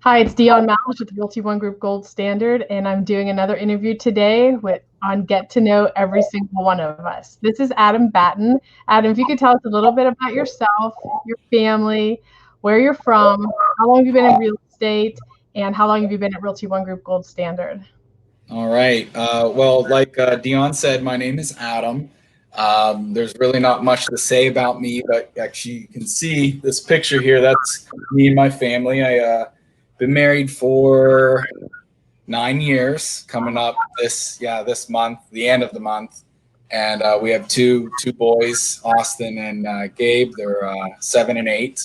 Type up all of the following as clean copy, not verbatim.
Hi, it's Dion Malish with Realty One Group Gold Standard, and I'm doing another interview today on Get to Know Every Single One of Us. This is Adam Battin. Adam, if you could tell us a little bit about yourself, your family, where you're from, how long have you been in real estate, and how long have you been at Realty One Group Gold Standard? All right. Well, like Dion said, my name is Adam. There's really not much to say about me, but actually you can see this picture here. That's me and my family. I been married for 9 years, coming up this month, the end of the month, and we have two boys, Austin and Gabe. They're 7 and 8,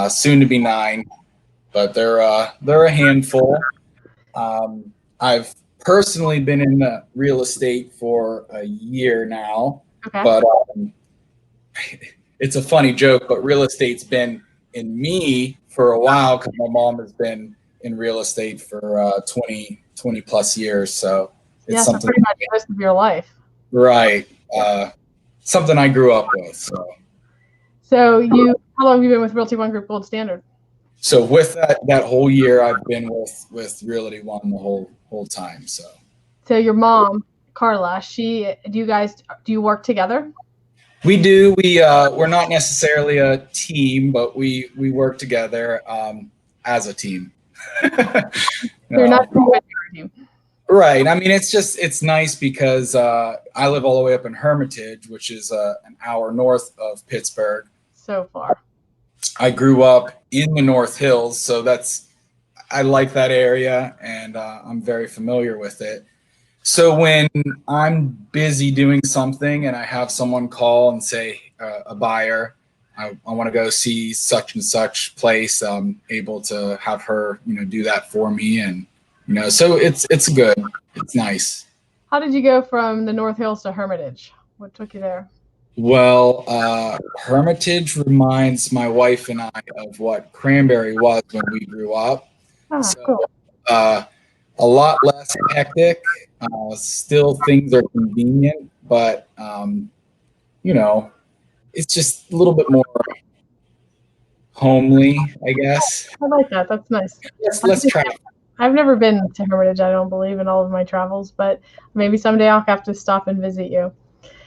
soon to be 9, but they're a handful. I've personally been in real estate for a year now, Okay. but it's a funny joke, but real estate's been in me for a while because my mom has been in real estate for 20 plus years. So it's Yeah, so something, pretty much most of your life. right? Something I grew up with. So how long have you been with Realty One Group Gold Standard? So with that whole year, I've been with Realty One the whole time. So your mom, Carla, do you work together? We do. We're not necessarily a team, but we work together as a team. You're not a team. Right. I mean, it's nice because I live all the way up in Hermitage, which is an hour north of Pittsburgh. So far. I grew up in the North Hills, so I like that area, and I'm very familiar with it. So when I'm busy doing something and I have someone call and say, a buyer, I want to go see such and such place, I'm able to have her, do that for me. And, so it's good. It's nice. How did you go from the North Hills to Hermitage? What took you there? Well, Hermitage reminds my wife and I of what Cranberry was when we grew up. Cool. A lot less hectic. Still, things are convenient, but it's just a little bit more homely, I guess. I like that. That's nice. Let's try. I've never been to Hermitage, I don't believe, in all of my travels, but maybe someday I'll have to stop and visit you.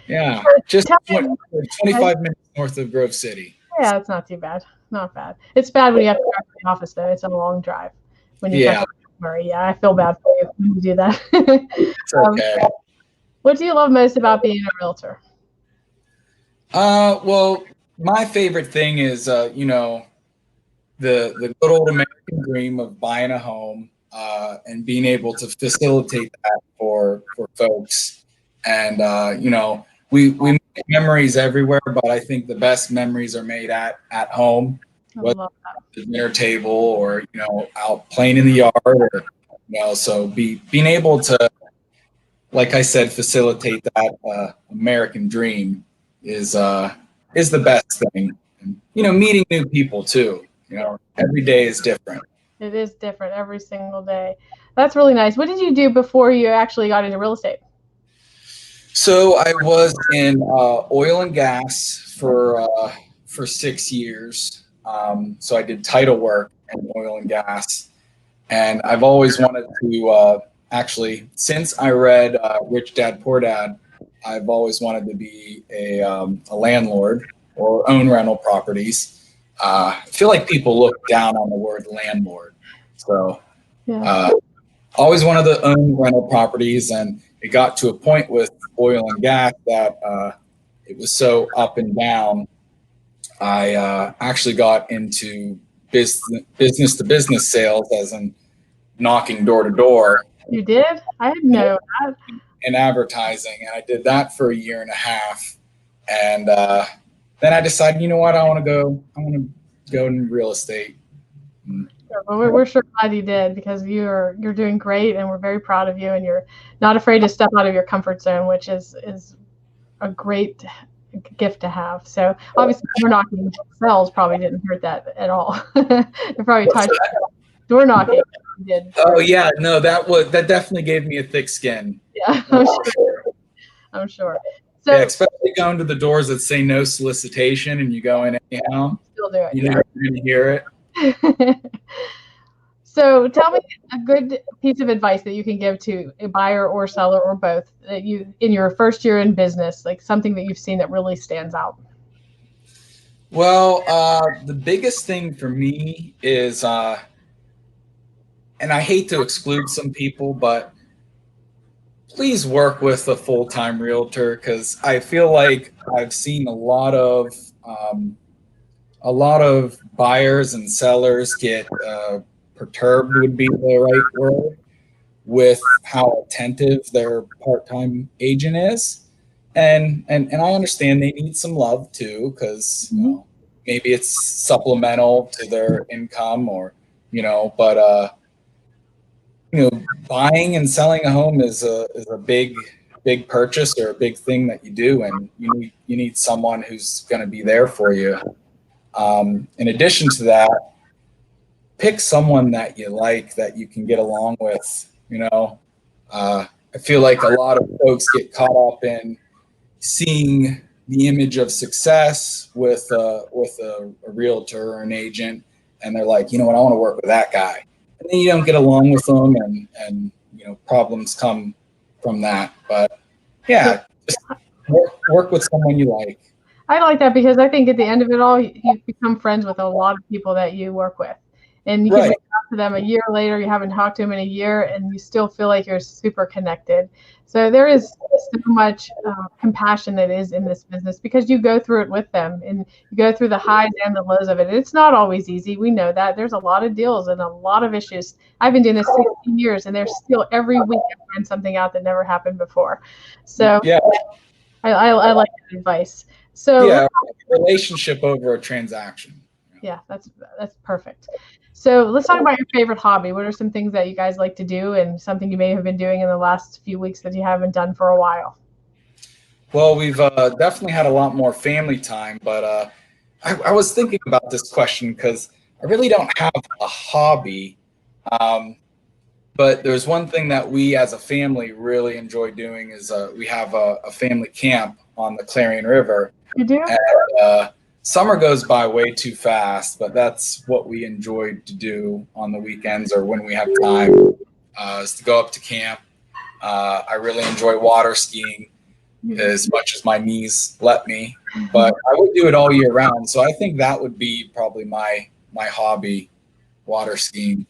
Yeah, just 25 minutes north of Grove City. Yeah, it's not too bad. Not bad. It's bad when you have to drive to the office, though. It's a long drive. When you come to Murray. Yeah, I feel bad for you when you do that. It's okay. What do you love most about being a realtor? Well, my favorite thing is, the good old American dream of buying a home and being able to facilitate that for folks. And, we make memories everywhere, but I think the best memories are made at home, whether at the dinner table or, out playing in the yard or, so being able to, like I said, facilitate that American dream is the best thing. And, meeting new people too, every day is different. It is different every single day. That's really nice. What did you do before you actually got into real estate? So I was in oil and gas for 6 years. So I did title work in oil and gas, and I've always wanted to actually, since I read Rich Dad Poor Dad, I've always wanted to be a landlord or own rental properties. I feel like people look down on the word landlord, so always wanted to own rental properties, and it got to a point with oil and gas that it was so up and down. I actually got into business to business sales, as in knocking door to door. You did? I didn't know that. In advertising, and I did that for a year and a half, and then I decided, you know what, I want to go in real estate. Well, we're sure glad you did, because you're doing great, and we're very proud of you, and you're not afraid to step out of your comfort zone, which is a great gift to have. So obviously, door knocking sales probably didn't hurt that at all. It probably touched door knocking. Did. Oh yeah, no, that definitely gave me a thick skin. Yeah, I'm sure. So, yeah, especially going to the doors that say no solicitation, and you go in anyhow. Still do it. You're going to hear it. So tell me a good piece of advice that you can give to a buyer or seller or both that you in your first year in business, like something that you've seen that really stands out. Well, the biggest thing for me is, and I hate to exclude some people, but please work with a full-time realtor, because I feel like I've seen um, a lot of buyers and sellers get perturbed would be the right word, with how attentive their part-time agent is. And I understand they need some love too, because maybe it's supplemental to their income, or but buying and selling a home is a big purchase, or a big thing that you do, and you need someone who's going to be there for you. In addition to that, pick someone that you like, that you can get along with. I feel like a lot of folks get caught up in seeing the image of success with a realtor or an agent, and they're like, you know what, I want to work with that guy, and then you don't get along with them, and problems come from that. But yeah, just work with someone you like. I like that because I think at the end of it all, you become friends with a lot of people that you work with. And you can Right. reach out to them a year later, you haven't talked to them in a year, and you still feel like you're super connected. So there is so much compassion that is in this business because you go through it with them and you go through the highs and the lows of it. It's not always easy. We know that. There's a lot of deals and a lot of issues. I've been doing this 16 years, and there's still every week I find something out that never happened before. So Yeah. I like that advice. So Yeah, relationship over a transaction. yeah, that's perfect. So let's talk about your favorite hobby. What are some things that you guys like to do, and something you may have been doing in the last few weeks that you haven't done for a while? Well, we've definitely had a lot more family time, but I was thinking about this question because I really don't have a hobby. But there's one thing that we as a family really enjoy doing is we have a family camp on the Clarion River. You do? And summer goes by way too fast, but that's what we enjoy to do on the weekends or when we have time, is to go up to camp. I really enjoy water skiing as much as my knees let me, but I would do it all year round. So I think that would be probably my hobby, water skiing.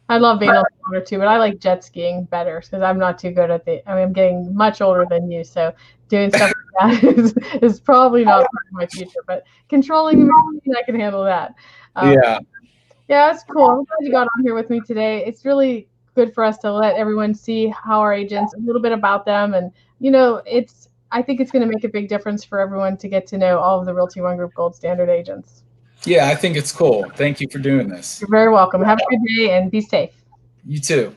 I love being on the water too, but I like jet skiing better because I'm not too good at the. I mean, I'm getting much older than you, so doing stuff like that is probably not part of my future. But controlling the machine, I can handle that. Yeah. Yeah, it's cool. I'm glad you got on here with me today. It's really good for us to let everyone see how our agents, a little bit about them, and it's. I think it's going to make a big difference for everyone to get to know all of the Realty One Group Gold Standard agents. Yeah, I think it's cool. Thank you for doing this. You're very welcome. Have a good day and be safe. You too.